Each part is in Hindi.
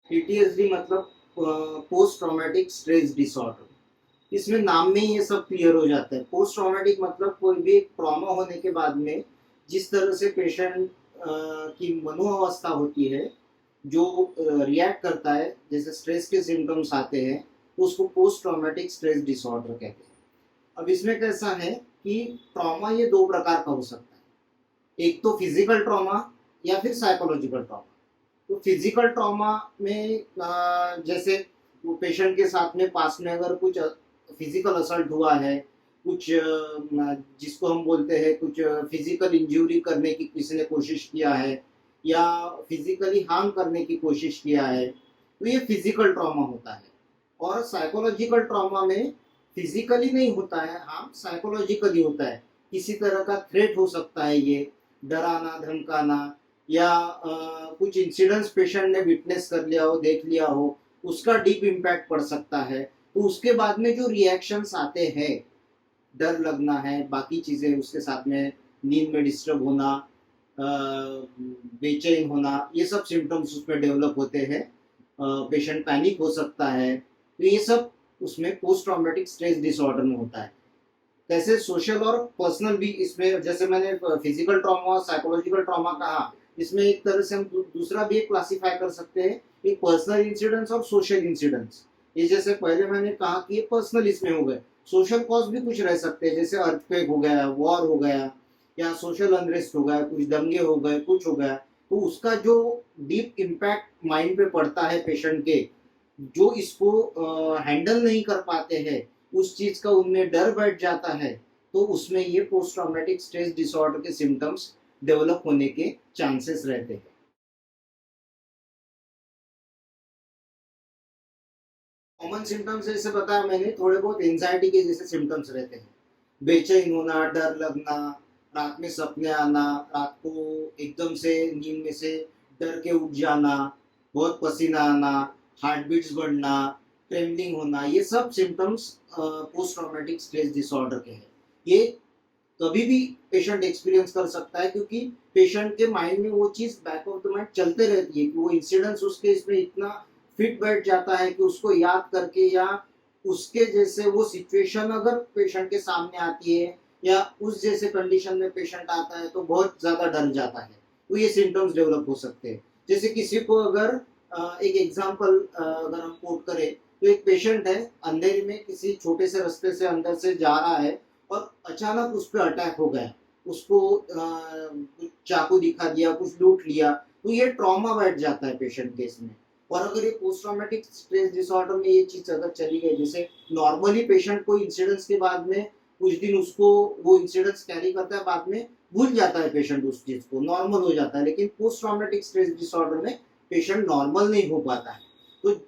पीटीएसडी मतलब पोस्ट ट्रॉमेटिक स्ट्रेस डिसऑर्डर। इसमें नाम में ही ये सब क्लियर हो जाता है। पोस्ट ट्रॉमेटिक मतलब कोई भी ट्रॉमा होने के बाद में जिस तरह से पेशेंट की मनोअवस्था होती है, जो रिएक्ट करता है, जैसे स्ट्रेस के सिम्टम्स आते हैं, तो उसको पोस्ट ट्रॉमेटिक स्ट्रेस डिसऑर्डर कहते हैं। अब इसमें कैसा है कि ट्रॉमा ये दो प्रकार का हो सकता है। एक तो फिजिकल ट्रॉमा या फिर साइकोलॉजिकल ट्रॉमा। तो फिजिकल ट्रॉमा में जैसे वो पेशेंट के साथ में पास में अगर कुछ फिजिकल असल्ट हुआ है, कुछ जिसको हम बोलते हैं कुछ फिजिकल इंजरी करने की किसी ने कोशिश किया है या फिजिकली हार्म करने की कोशिश किया है, तो ये फिजिकल ट्रॉमा होता है। और साइकोलॉजिकल ट्रॉमा में फिजिकली नहीं होता है, हाँ साइकोलॉजिकली होता है। किसी तरह का थ्रेट हो सकता है, ये डराना धमकाना या कुछ इंसिडेंट्स पेशेंट ने विटनेस कर लिया हो, देख लिया हो, उसका डीप इम्पैक्ट पड़ सकता है। तो उसके बाद में जो रिएक्शंस आते हैं, डर लगना है, बाकी चीज़ें उसके साथ में, नींद में डिस्टर्ब होना, बेचैन होना, ये सब सिम्टम्स उसमें डेवलप होते हैं। पेशेंट पैनिक हो सकता है, तो ये सब उसमें पोस्ट ट्रॉमेटिक स्ट्रेस डिसऑर्डर में होता है। कैसे सोशल और पर्सनल भी इसमें, जैसे मैंने फिजिकल ट्रॉमा और साइकोलॉजिकल ट्रॉमा कहा, इसमें एक तरह से हम दूसरा भी एक क्लासीफाई कर सकते हैं, एक पर्सनल इंसिडेंट्स और सोशल इंसिडेंट्स। ये जैसे पहले मैंने कहा कि ये पर्सनल इसमें हो गए, सोशल कॉज भी कुछ रह सकते हैं, जैसे अर्थक्वेक हो गया, वॉर हो गया, या सोशल अनरेस्ट हो गया, कुछ दंगे हो गए, कुछ हो गया, तो उसका जो डीप इम्पैक्ट माइंड पे पड़ता है पेशेंट के, जो इसको हैंडल नहीं कर पाते हैं, उस चीज का उनमें डर बैठ जाता है, तो उसमें ये पोस्ट ट्रॉमेटिक स्ट्रेस डिसऑर्डर के सिम्टम्स डेवलप होने के चांसेस रहते हैं। कॉमन सिम्टम्स जैसे बताया मैंने, थोड़े बहुत एंजाइटी के जैसे सिम्टम्स रहते हैं, बेचैन होना, डर लगना, रात में सपने आना, रात को एकदम से नींद में से डर के उठ जाना, बहुत पसीना आना, हार्ट बीट्स बढ़ना, ट्रेमलिंग होना, ये सब symptoms post traumatic stress disorder के हैं। ये कभी भी पेशेंट एक्सपीरियंस कर सकता है, क्योंकि पेशेंट के माइंड में वो चीज बैक ऑफ द माइंड चलते रहती है कि वो इंसिडेंट्स उसके इसमें इतना फिट बैठ जाता है कि उसको याद करके, या उसके जैसे वो सिचुएशन अगर पेशेंट के सामने आती है या उस जैसे कंडीशन में पेशेंट आता है, तो बहुत ज्यादा डर जाता है। तो ये सिम्टम्स डेवलप हो सकते हैं। जैसे किसी को अगर एक एग्जाम्पल अगर हम कोट करें, तो एक पेशेंट है, अंधेरे में किसी छोटे से रास्ते से अंदर से जा रहा है और अचानक उस पर अटैक हो गया, उसको कुछ चाकू दिखा दिया, कुछ लूट लिया, तो ये ट्रॉमा बैठ जाता है पेशेंट के इसमें। और अगर ये पोस्ट ट्रॉमेटिक स्ट्रेस डिसऑर्डर में ये चीज अगर चली गई, जैसे नॉर्मली पेशेंट को इंसिडेंट्स के बाद में कुछ दिन उसको वो इंसिडेंट्स कैरी करता है, बाद में भूल जाता है पेशेंट, उस चीज को नॉर्मल हो जाता है, लेकिन पोस्ट ट्रॉमेटिक स्ट्रेस डिसऑर्डर में पेशेंट नॉर्मल नहीं हो पाता है। तो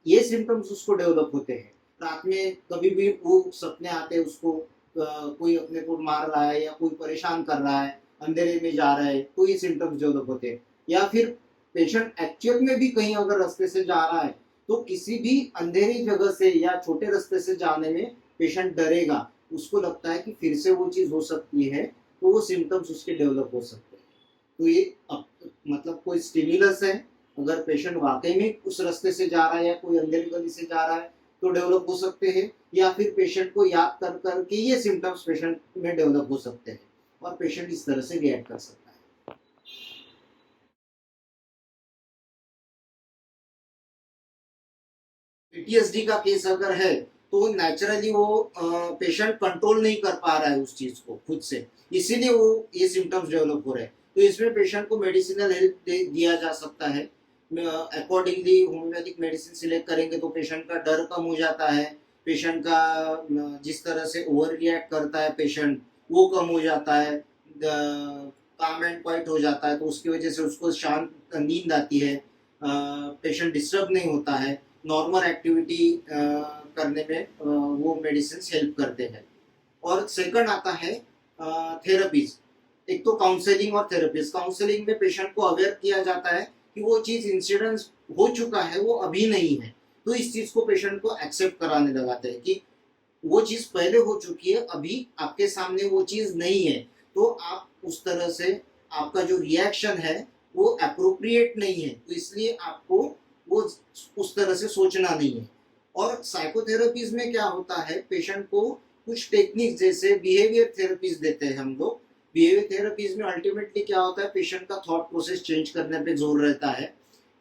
ये सिम्टम्स उसको डेवलप होते हैं। रात में कभी भी वो सपने आते हैं उसको, कोई अपने को मार रहा है या कोई परेशान कर रहा है, अंधेरे में जा रहा है, तो ये सिम्टम्स डेवलप होते हैं। या फिर पेशेंट एक्चुअल में भी कहीं अगर रास्ते से जा रहा है, तो किसी भी अंधेरी जगह से या छोटे रास्ते से जाने में पेशेंट डरेगा, उसको लगता है कि फिर से वो चीज हो सकती है, तो वो सिम्टम्स उसके डेवलप हो सकते हैं। तो ये मतलब कोई स्टिमुलस है, अगर पेशेंट वाकई में उस रास्ते से जा रहा है या कोई अंधेरी गली से जा रहा है, तो डेवलप हो सकते हैं। या फिर पेशेंट को याद कर करके ये सिम्टम्स पेशेंट में डेवलप हो सकते हैं, और पेशेंट इस तरह से रिएक्ट कर सकता है। पीटीएसडी का केस अगर है, तो नेचुरली वो पेशेंट कंट्रोल नहीं कर पा रहा है उस चीज को खुद से, इसीलिए वो ये सिम्टम्स डेवलप हो रहे हैं। तो इसमें पेशेंट को मेडिसिनल हेल्प दिया जा सकता है। अकॉर्डिंगली होम्योपैथिक मेडिसिन सिलेक्ट करेंगे तो पेशेंट का डर कम हो जाता है, पेशेंट का जिस तरह से ओवर रिएक्ट करता है पेशेंट, वो कम हो जाता है, काम एंड क्वाइट हो जाता है, तो उसकी वजह से उसको शांत नींद आती है, पेशेंट डिस्टर्ब नहीं होता है, नॉर्मल एक्टिविटी करने में वो मेडिसिन हेल्प करते हैं। और सेकंड आता है थेरेपीज। एक तो काउंसलिंग और थेरेपीज। काउंसलिंग में पेशेंट को अवेयर किया जाता है कि वो चीज इंसिडेंस हो चुका है, वो अभी नहीं है, तो इस चीज को पेशेंट को एक्सेप्ट कराने लगाते हैं कि वो चीज पहले हो चुकी है, अभी आपके सामने वो चीज नहीं है, तो आप उस तरह से आपका जो रिएक्शन है वो अप्रोप्रिएट नहीं है, तो इसलिए आपको वो उस तरह से सोचना नहीं है। और साइकोथेरेपीज में क्या होता है, पेशेंट को कुछ टेक्निक जैसे बिहेवियर थेरेपीज देते हैं हम लोग। बिहेवियर थेरेपीज में अल्टीमेटली क्या होता है, पेशेंट का थॉट प्रोसेस चेंज करने पे जोर रहता है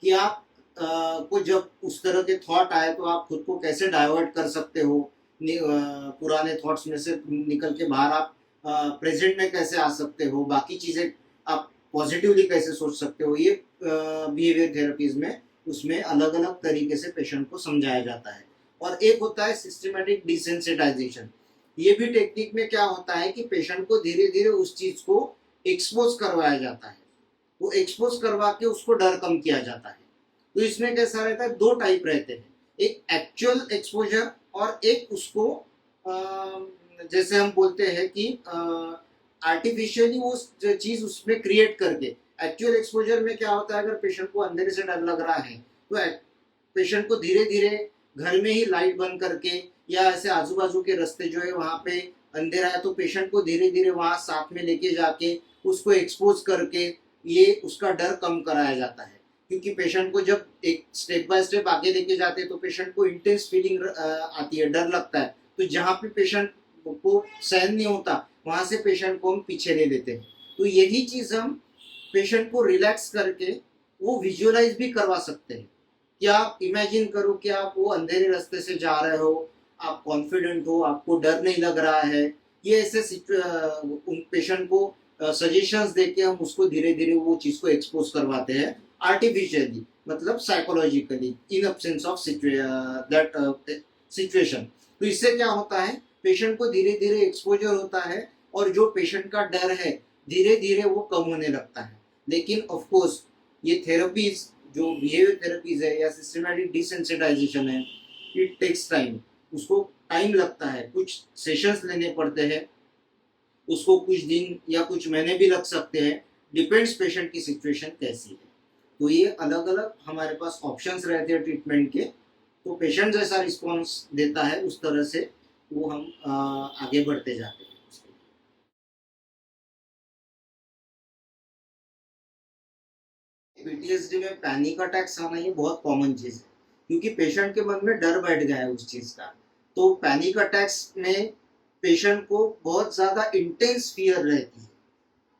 कि आप को जब उस तरह के थॉट आए तो आप खुद को कैसे डाइवर्ट कर सकते हो, पुराने थॉट्स में से निकल के बाहर आप प्रेजेंट में कैसे आ सकते हो, बाकी चीजें आप पॉजिटिवली कैसे सोच सकते हो। ये बिहेवियर थेरेपीज में उसमें अलग अलग तरीके से पेशेंट को समझाया जाता है। और एक होता है सिस्टमेटिक डिसेंसिटाइजेशन। ये भी टेक्निक में क्या होता है कि पेशेंट को धीरे धीरे उस चीज को एक्सपोज करवाया जाता है, वो एक्सपोज करवा के उसको डर कम किया जाता है। तो इसमें कैसा रहता है, दो टाइप रहते हैं, एक एक्चुअल एक्सपोजर और एक उसको जैसे हम बोलते हैं कि आर्टिफिशियली वो चीज उसमें क्रिएट करके। एक्चुअल एक्सपोजर में क्या होता है, अगर पेशेंट को अंधेरे से डर लग रहा है तो पेशेंट को धीरे धीरे घर में ही लाइट बंद करके या ऐसे आजू बाजू के रास्ते जो है वहां पे अंधेरा है तो पेशेंट को धीरे धीरे वहां साथ में लेके जाके उसको एक्सपोज करके ये उसका डर कम कराया जाता है। क्योंकि पेशेंट को जब एक स्टेप बाय स्टेप आगे लेके जाते हैं तो पेशेंट को इंटेंस फीलिंग आती है, डर लगता है। तो जहाँ पे पेशेंट को सहन नहीं होता वहां से पेशेंट को हम पीछे ले लेते हैं। तो यही चीज हम पेशेंट को रिलैक्स करके वो विजुअलाइज भी करवा सकते हैं कि आप इमेजिन करो कि आप वो अंधेरे रास्ते से जा रहे हो, आप कॉन्फिडेंट हो, आपको डर नहीं लग रहा है। ये ऐसे उन पेशेंट को सजेशंस देके हम उसको धीरे धीरे वो चीज को एक्सपोज करवाते हैं आर्टिफिशियली, मतलब psychologically in absence of that situation. तो इससे क्या होता है, पेशेंट को धीरे धीरे एक्सपोजर होता है और जो पेशेंट का डर है धीरे धीरे वो कम होने लगता है। लेकिन ऑफ कोर्स ये थेरेपीज जो बिहेवियर थेरेपीज है या सिस्टमैटिक डिसेंसिटाइजेशन है, इट टेक्स टाइम, उसको टाइम लगता है, कुछ सेशंस लेने पड़ते हैं, उसको कुछ दिन या कुछ महीने भी लग सकते हैं, डिपेंड्स पेशेंट की सिचुएशन कैसी है। तो ये अलग अलग हमारे पास ऑप्शंस रहते हैं ट्रीटमेंट के। तो पेशेंट जैसा रिस्पॉन्स देता है उस तरह से वो हम आगे बढ़ते जाते हैं। पीटीएसडी में पैनिक अटैक्स आना ये बहुत कॉमन चीज है, क्योंकि पेशेंट के मन में डर बैठ गया है उस चीज का। तो पैनिक अटैक्स में पेशेंट को बहुत ज्यादा इंटेंस फियर रहती है,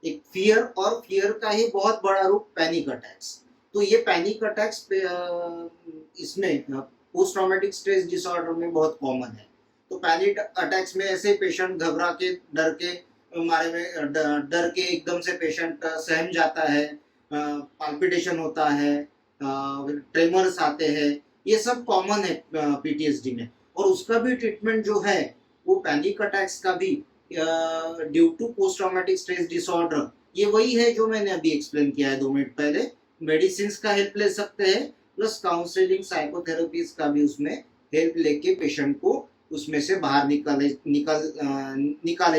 एक फियर, और फियर का ही बहुत बड़ा रूप पैनिक अटैक्स। तो ये पैनिक अटैक्स इसमें पोस्ट ट्रॉमेटिक स्ट्रेस डिसऑर्डर में बहुत कॉमन है। तो पैनिक अटैक्स में ऐसे पेशेंट घबरा के डर के मारे में डर के एकदम से पेशेंट सहम जाता है, पाल्पिटेशन होता है, ट्रेमर्स आते हैं, ये सब कॉमन है पीटीएसडी में। और उसका भी ट्रीटमेंट जो है वो पैनिक अटैक्स का भी due to post traumatic stress disorder, ये वही है जो मैंने अभी एक्सप्लेन किया है 2 मिनट पहले। मेडिसिन का हेल्प ले सकते हैं, प्लस काउंसलिंग साइकोथेरेपीज का भी उसमें हेल्प लेके पेशेंट को उसमें से बाहर निकाले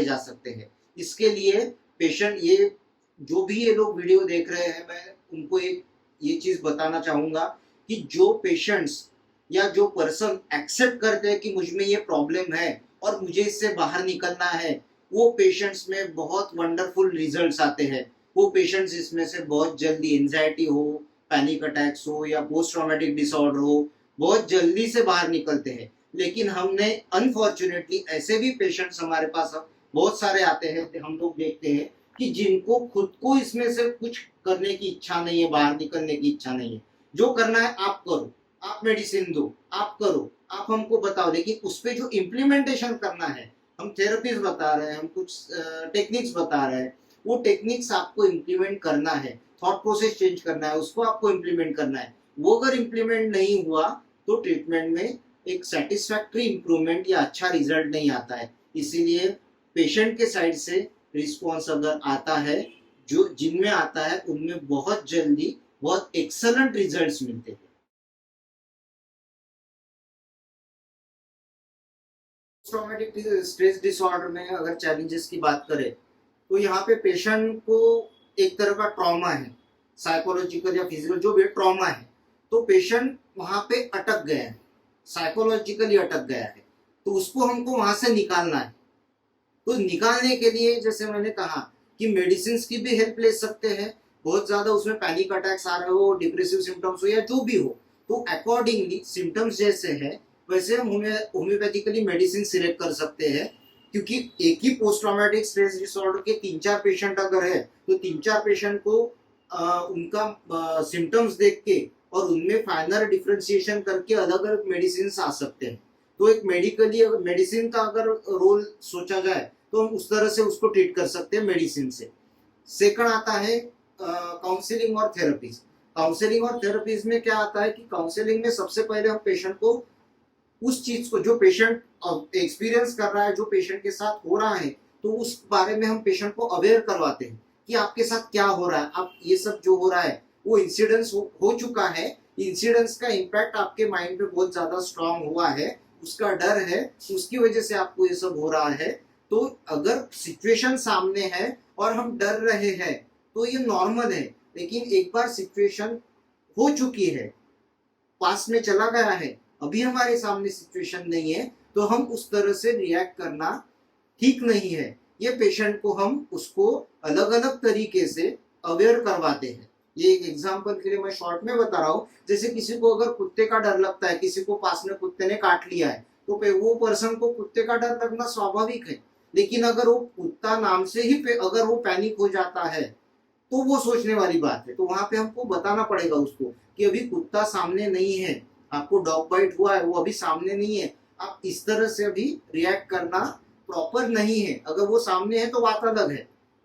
जा सकते हैं। इसके लिए पेशेंट, ये जो भी ये लोग वीडियो देख रहे हैं, मैं उनको एक ये चीज बताना चाहूंगा कि जो पेशेंट्स या जो पर्सन एक्सेप्ट करते हैं कि मुझ में ये प्रॉब्लम है और मुझे इससे बाहर निकलना है, वो पेशेंट्स में बहुत वंडरफुल रिजल्ट्स आते हैं। वो पेशेंट्स इसमें से बहुत जल्दी एंजाइटी हो, पैनिक अटैक्स हो या पोस्ट ट्रॉमेटिक डिसऑर्डर हो, बहुत जल्दी से बाहर निकलते हैं। लेकिन हमने अनफॉर्चुनेटली ऐसे भी पेशेंट्स हमारे पास बहुत सारे आते हैं, हम लोग देखते हैं कि जिनको खुद को इसमें से कुछ करने की इच्छा नहीं है, बाहर निकलने की इच्छा नहीं है। जो करना है आप करो, आप मेडिसिन दो, आप करो, आप हमको बताओ, लेकिन उस पर जो इम्प्लीमेंटेशन करना है, हम थेरेपीज बता रहे हैं, हम कुछ टेक्निक्स बता रहे हैं, वो टेक्निक्स आपको इम्प्लीमेंट करना है, थॉट प्रोसेस चेंज करना है, उसको आपको इम्प्लीमेंट करना है। वो अगर इम्प्लीमेंट नहीं हुआ तो ट्रीटमेंट में एक सेटिस्फैक्ट्री इम्प्रूवमेंट या अच्छा रिजल्ट नहीं आता है। इसीलिए पेशेंट के साइड से रिस्पॉन्स अगर आता है, जो जिनमें आता है उनमें बहुत जल्दी बहुत एक्सलेंट रिजल्ट्स मिलते हैं। ट्रॉमेटिक स्ट्रेस डिसऑर्डर में अगर चैलेंजेस की बात करें तो यहाँ पे पेशेंट को एक तरह का ट्रॉमा है, साइकोलॉजिकल या फिजिकल जो भी ट्रॉमा है, तो पेशेंट वहां पे अटक गया है, साइकोलॉजिकली अटक गया है, तो उसको हमको वहां से निकालना है। तो निकालने के लिए जैसे मैंने कहा कि मेडिसिन की भी हेल्प ले सकते हैं। बहुत ज्यादा उसमें पैनिक अटैक्स आ रहे हो, डिप्रेसिव सिम्टम्स हो या जो भी हो, तो अकॉर्डिंगली सिम्टम्स जैसे है वैसे हम होम्योपैथिकली मेडिसिन सिलेक्ट कर सकते हैं, क्योंकि एक ही पोस्ट ट्रॉमेटिक स्ट्रेस डिसऑर्डर के 3-4 पेशेंट अगर है तो 3-4 पेशेंट को उनका सिम्टम्स देख के और उनमें फाइनल डिफरेंशिएशन करके अलग अलग मेडिसिन आ सकते हैं। तो एक मेडिकली अगर मेडिसिन का अगर रोल सोचा जाए तो हम उस तरह से उसको ट्रीट कर सकते हैं मेडिसिन से। सेकंड आता है काउंसलिंग और थेरेपीज। काउंसलिंग और थेरेपीज में क्या आता है कि काउंसलिंग में सबसे पहले हम पेशेंट को उस चीज को जो पेशेंट एक्सपीरियंस कर रहा है, जो पेशेंट के साथ हो रहा है, तो उस बारे में हम पेशेंट को अवेयर करवाते हैं कि आपके साथ क्या हो रहा है, आप ये सब जो हो रहा है वो इंसिडेंस हो चुका है, इंसिडेंस का इम्पैक्ट आपके माइंड पे बहुत ज्यादा स्ट्रांग हुआ है, उसका डर है, उसकी वजह से आपको ये सब हो रहा है। तो अगर सिचुएशन सामने है और हम डर रहे हैं तो ये नॉर्मल है, लेकिन एक बार सिचुएशन हो चुकी है, पास में चला गया है, अभी हमारे सामने सिचुएशन नहीं है, तो हम उस तरह से रिएक्ट करना ठीक नहीं है। ये पेशेंट को हम उसको अलग अलग तरीके से अवेयर करवाते हैं। ये एक एग्जांपल के लिए मैं शॉर्ट में बता रहा हूँ, जैसे किसी को अगर कुत्ते का डर लगता है, किसी को पास में कुत्ते ने काट लिया है, तो वो पर्सन को कुत्ते का डर लगना स्वाभाविक है, लेकिन अगर वो कुत्ता नाम से ही अगर वो पैनिक हो जाता है तो वो सोचने वाली बात है। तो वहां पे हमको बताना पड़ेगा उसको कि अभी कुत्ता सामने नहीं है, आपको डॉग बाइट हुआ है वो अभी सामने नहीं है, आप इस तरह से अभी रिएक्ट करना प्रॉपर नहीं है। अगर वो सामने है तो बात अलग है,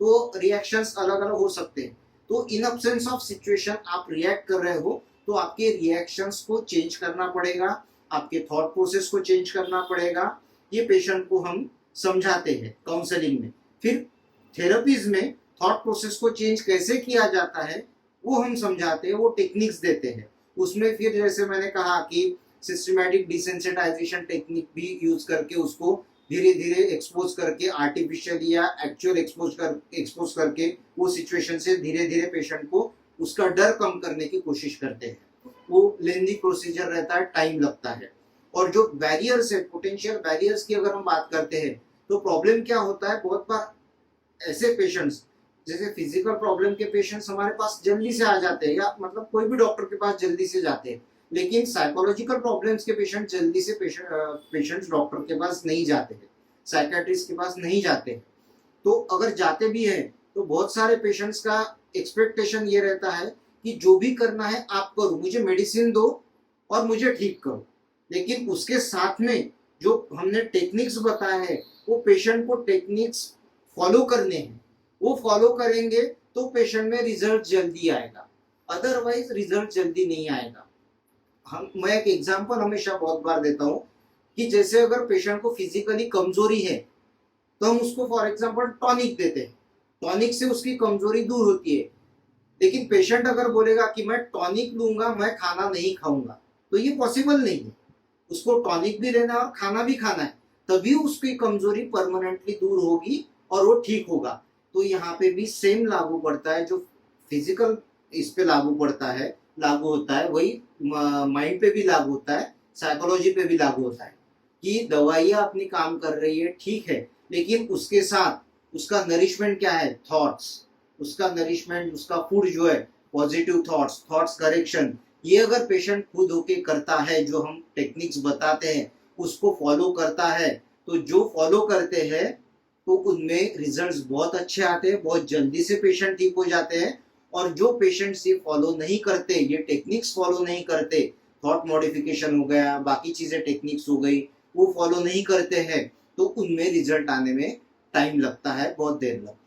तो रिएक्शंस अलग अलग हो सकते हैं। तो इन अब्सेंस ऑफ सिचुएशन आप रिएक्ट कर रहे हो तो आपके रिएक्शंस को चेंज करना पड़ेगा, आपके थॉट प्रोसेस को चेंज करना पड़ेगा। ये पेशेंट को हम समझाते हैं काउंसलिंग में। फिर थेरेपीज में थॉट प्रोसेस को चेंज कैसे किया जाता है वो हम समझाते हैं, वो टेक्निक्स देते हैं। उसमें फिर जैसे मैंने कहा कि सिस्टमैटिक डिसेंसिटाइजेशन टेक्निक भी यूज करके उसको धीरे धीरे एक्सपोज करके, आर्टिफिशियल या एक्चुअल एक्सपोज करके वो सिचुएशन से धीरे धीरे पेशेंट को उसका डर कम करने की कोशिश करते हैं। वो लेंदी प्रोसीजर रहता है, टाइम लगता है। और जो बैरियर्स है, पोटेंशियल बैरियर्स की अगर हम बात करते हैं तो प्रॉब्लम क्या होता है, बहुत बार ऐसे पेशेंट्स जैसे फिजिकल प्रॉब्लम के पेशेंट्स हमारे पास जल्दी से आ जाते हैं, या मतलब कोई भी डॉक्टर के पास जल्दी से जाते हैं, लेकिन साइकोलॉजिकल प्रॉब्लम्स के पेशेंट जल्दी से पेशेंट्स डॉक्टर के पास नहीं जाते हैं, साइकेट्रिस्ट के पास नहीं जाते हैं। तो अगर जाते भी हैं तो बहुत सारे पेशेंट्स का एक्सपेक्टेशन ये रहता है कि जो भी करना है आप करो, मुझे मेडिसिन दो और मुझे ठीक करो। लेकिन उसके साथ में जो हमने टेक्निक्स बताए हैं वो पेशेंट को टेक्निक्स फॉलो करने हैं, वो फॉलो करेंगे तो पेशेंट में रिजल्ट जल्दी आएगा, अदरवाइज रिजल्ट जल्दी नहीं आएगा। मैं एक एग्जांपल हमेशा बहुत बार देता हूँ कि जैसे अगर पेशेंट को फिजिकली कमजोरी है तो हम उसको फॉर एग्जांपल टॉनिक देते हैं, टॉनिक से उसकी कमजोरी दूर होती है। लेकिन पेशेंट अगर बोलेगा कि मैं टॉनिक लूंगा, मैं खाना नहीं खाऊंगा, तो ये पॉसिबल नहीं है। उसको टॉनिक भी लेना है और खाना भी खाना है, तभी उसकी कमजोरी परमानेंटली दूर होगी और वो ठीक होगा। तो यहाँ पे भी सेम लागू पड़ता है, जो फिजिकल इस पे लागू होता है वही माइंड पे भी लागू होता है, साइकोलॉजी पे भी लागू होता है कि दवाइयाँ अपनी काम कर रही है, ठीक है, लेकिन उसके साथ उसका नरिशमेंट क्या है, थॉट्स। उसका नरिशमेंट, उसका फूड जो है पॉजिटिव थॉट्स करेक्शन, ये अगर पेशेंट खुद होके करता है, जो हम टेक्निक्स बताते हैं उसको फॉलो करता है, तो जो फॉलो करते हैं तो उनमें रिजल्ट्स बहुत अच्छे आते हैं, बहुत जल्दी से पेशेंट ठीक हो जाते हैं। और जो पेशेंट्स ये फॉलो नहीं करते, ये टेक्निक्स फॉलो नहीं करते, थॉट मॉडिफिकेशन हो गया, बाकी चीजें टेक्निक्स हो गई, वो फॉलो नहीं करते हैं, तो उनमें रिजल्ट आने में टाइम लगता है, बहुत देर लगता है।